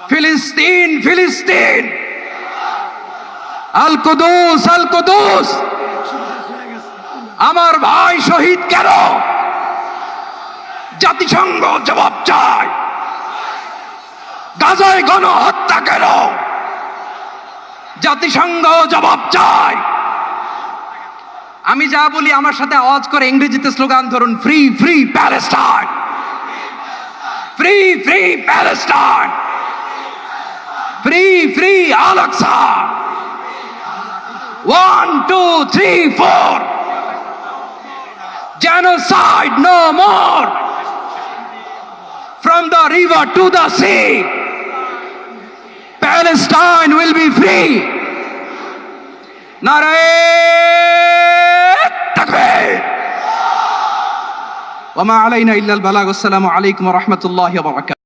ফিলিস্তিন ফিলিস্তিন, আল কুদুস আল কুদুস। আমার ভাই শহীদ কেন? জাতিসংঘ জবাব চায়। গাজায় গণহত্যা কেন? জাতিসংঘ জবাব চায়। আমি যা বলি আমার সাথে আওয়াজ করে ইংরেজিতে স্লোগান ধরুন, free free Palestine, free free Palestine, free free Al Aqsa. 1 2 3 4, genocide no more, from the river to the sea, Palestine will be free. Nare takbir. Wa ma alayna illa al balagh. Assalamu alaykum wa rahmatullahi wa barakatuh.